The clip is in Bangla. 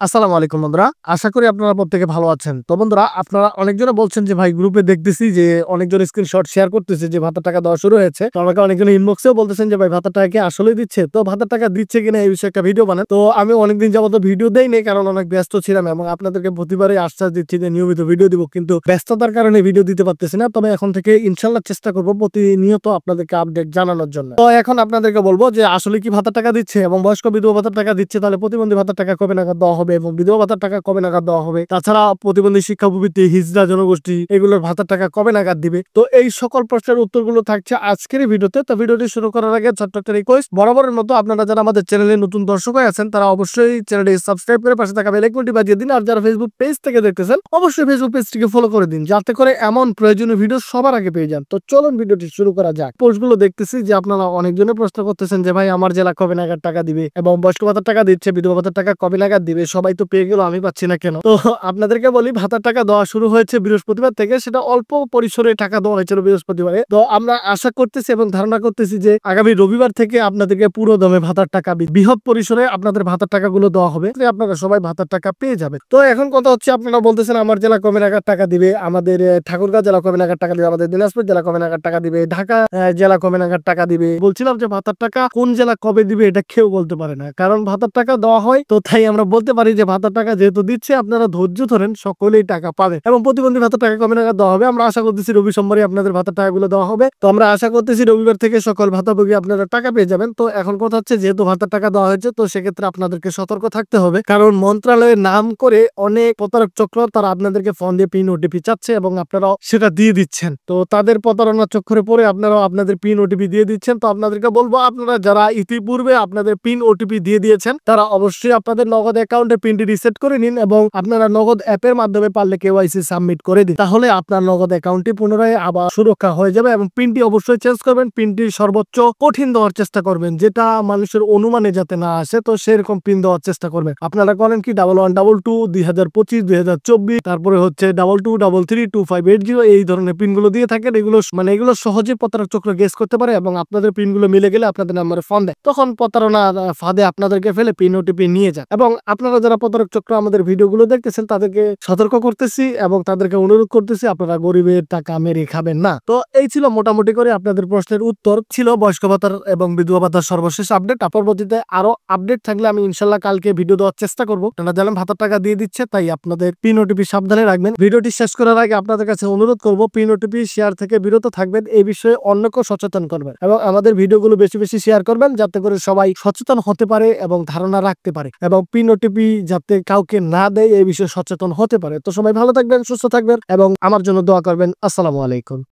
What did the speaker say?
আসসালামু আলাইকুম বন্ধুরা, আশা করি আপনারা প্রত্যেকে ভালো আছেন। তো বন্ধুরা, আপনারা অনেকজনে বলছেন যে ভাই গ্রুপে দেখতেছি যে অনেকজন স্ক্রিনশট শেয়ার করতেছে যে ভাতার টাকা দেওয়া শুরু হয়েছে। তো আমাকে অনেকজন ইনবক্সেও বলতেছেন যে ভাই ভাতার টাকা কি আসলেই দিচ্ছে, তো ভাতার টাকা দিচ্ছে কিনা এই বিষয়ে একটা ভিডিও বানান। তো আমি অনেকদিন যাবত ভিডিও দেইনি, কারণ অনেক ব্যস্ত ছিলাম এবং আপনাদেরকে প্রতিবারই আশ্বাস দিচ্ছি যে নিয়মিত ভিডিও দিব, কিন্তু ব্যস্ততার কারণে ভিডিও দিতে পারতেছি না। তবে এখন থেকে ইনশাল্লাহ চেষ্টা করব প্রতিনিয়ত আপনাদেরকে আপডেট জানানোর জন্য। তো এখন আপনাদেরকে বলবো যে আসলে কি ভাতার টাকা দিচ্ছে এবং বয়স্ক বিধবা ভাতার টাকা দিচ্ছে, তাহলে প্রতিবন্ধী ভাতার টাকা কবে নাগাদ দেওয়া হবে এবং বিধবা ভাতার টাকা কবে নাগাদ দেওয়া হবে, তাছাড়া প্রতিবন্ধী শিক্ষা উপবৃত্তি, হিজড়া জনগোষ্ঠী এগুলোর ভাতার টাকা কবে নাগাদ দিবে। তো এই সকল প্রশ্নের উত্তরগুলো থাকছে আজকের এই ভিডিওতে। তো ভিডিওটি শুরু করার আগে ছোট্ট একটা রিকোয়েস্ট, বরাবরের মতো আপনারা যারা আমাদের চ্যানেলে নতুন দর্শক হয়ে আছেন তারা অবশ্যই চ্যানেলটি সাবস্ক্রাইব করে পাশে থাকা বেল আইকনটি বাজিয়ে দিন। আর যারা ফেসবুক পেজ থেকে দেখতেছেন অবশ্যই ফেসবুক পেজটিকে ফলো করে দিন, যাতে করে এমন প্রয়োজনীয় ভিডিও সবার আগে পেয়ে যান। তো চলুন ভিডিওটি শুরু করা যাক। পোস্টগুলো দেখতেছি যে আপনারা অনেকজনে প্রশ্ন করতেছেন যে ভাই আমার জেলা কবে নাগাদ টাকা দিবে এবং বয়স্ক ভাতার টাকা দিচ্ছে, বিধবা ভাতার টাকা কবে নাগাদ দিবে, সবাই তো পেয়ে গেল, আমি পাচ্ছি না কেন। তো আপনাদেরকে বলি, ভাতার টাকা দেওয়া শুরু হয়েছে বৃহস্পতিবার থেকে। সেটা অল্প পরিসরে টাকা দেওয়া হয়েছিল বৃহস্পতিবারে। তো আমরা আশা করতেছি এবং ধারণা করতেছি যে আগামী রবিবার থেকে আপনাদেরকে পুরো দমে ভাতার টাকা, বৃহৎ পরিসরে আপনাদের ভাতার টাকাগুলো দেওয়া হবে, আপনারা সবাই ভাতার টাকা পেয়ে যাবেন। তো এখন কথা হচ্ছে, আপনারা বলতেছেন আমার জেলা কবে নাগাদ টাকা দিবে, আমাদের ঠাকুরগাঁও জেলা কবে নাগাদ টাকা দিবে, আমাদের দিনাজপুর জেলা কবে নাগাদ টাকা দিবে, ঢাকা জেলা কবে নাগাদ টাকা দিবে। বলছিলাম যে ভাতার টাকা কোন জেলা কবে দিবে এটা কেউ বলতে পারে না, কারণ ভাতার টাকা দেওয়া হয়। তো তাই আমরা বলতে পারি যে ভাতার টাকা যেহেতু দিচ্ছে, আপনারা ধৈর্য ধরেন, সকলেই টাকা পাবে। এবং প্রতিবন্ধী ভাতার টাকা কবে নাগাদ দেওয়া হবে, আমরা আশা করতেছি রবি সোমবারই আপনাদের ভাতার টাকাগুলো দেওয়া হবে। তো আমরা আশা করতেছি রবিবার থেকে সকল ভাতাভোগী আপনারা টাকা পেয়ে যাবেন। তো এখন কথা হচ্ছে, যেহেতু ভাতার টাকা দেওয়া হয়েছে, তো সেক্ষেত্রে আপনাদেরকে সতর্ক থাকতে হবে, কারণ মন্ত্রণালয়ের নাম করে অনেক প্রতারক চক্র তারা আপনাদেরকে ফোন দিয়ে পিন ওটিপি চাচ্ছে এবং আপনারাও সেটা দিয়ে দিচ্ছেন। তো তাদের প্রতারণার চক্করে পড়ে আপনারাও আপনাদের পিন ওটিপি দিয়ে দিচ্ছেন। তো আপনাদেরকে বলবো, আপনারা যারা ইতিপূর্বে আপনাদের পিন ওটিপি দিয়ে দিয়েছেন তারা অবশ্যই আপনাদের নগদ অ্যাকাউন্টে পিনটি রিসেট করে নিন এবং আপনারা নগদ অ্যাপের মাধ্যমে পারলে কেওয়াইসি সাবমিট করে দিন, তাহলে আপনার নগদ অ্যাকাউন্টটি পুনরায় আবার সুরক্ষা হয়ে যাবে। এবং পিনটি অবশ্যই চেঞ্জ করবেন, পিনটি সর্বোচ্চ কঠিন দেওয়ার চেষ্টা করবেন, যেটা মানুষের অনুমানে যাতে না আসে, তো সেরকম পিন দেওয়ার চেষ্টা করবেন। আপনারা করেন কি 1122 2025 2024, তারপরে হচ্ছে 2233 2580, এই ধরনের পিনগুলো দিয়ে থাকেন। এগুলো সহজে প্রতারক চক্র গেস করতে পারে এবং আপনাদের পিনগুলো মিলে গেলে আপনাদের নাম্বারে ফোন দেয়, তখন প্রতারণা ফাঁদে আপনাদেরকে ফেলে পিন ওটিপি নিয়ে যায়। এবং আপনারা যারা প্রতারক চক্র আমাদের ভিডিওগুলো দেখতেছেন তাদেরকে সতর্ক করতেছি এবং তাদেরকে অনুরোধ করতেছি, আপনারা গরিবের টাকা মেরে খাবেন না। তো এই ছিল মোটামুটি করে আপনাদের প্রশ্নের উত্তর, ছিল বয়স্ক ভাতার এবং বিধবা ভাতার সর্বশেষ আপডেট। পরবর্তীতে আরো আপডেট থাকলে আমি ইনশাল্লাহ কালকে ভিডিও দেওয়ার চেষ্টা করবো। আপনারা জানেন ভাতার টাকা দিয়ে দিচ্ছে, তাই আপনাদের পিন ওটিপি সাবধানে রাখবেন। ভিডিওটি শেষ করার আগে আপনাদের কাছে অনুরোধ করবো, পিন ওটিপি শেয়ার থেকে বিরত থাকবেন, এই বিষয়ে অন্যকেও সচেতন করবেন এবং আমাদের ভিডিওগুলো বেশি বেশি শেয়ার করবেন, যাতে করে সবাই সচেতন হতে পারে এবং ধারণা রাখতে পারে এবং পিন ওটিপি যাতে কাউকে না দেয় এই বিষয়ে সচেতন হতে পারে। তো সবাই ভালো থাকবেন, সুস্থ থাকবেন এবং আমার জন্য দোয়া করবেন। আসসালামু আলাইকুম।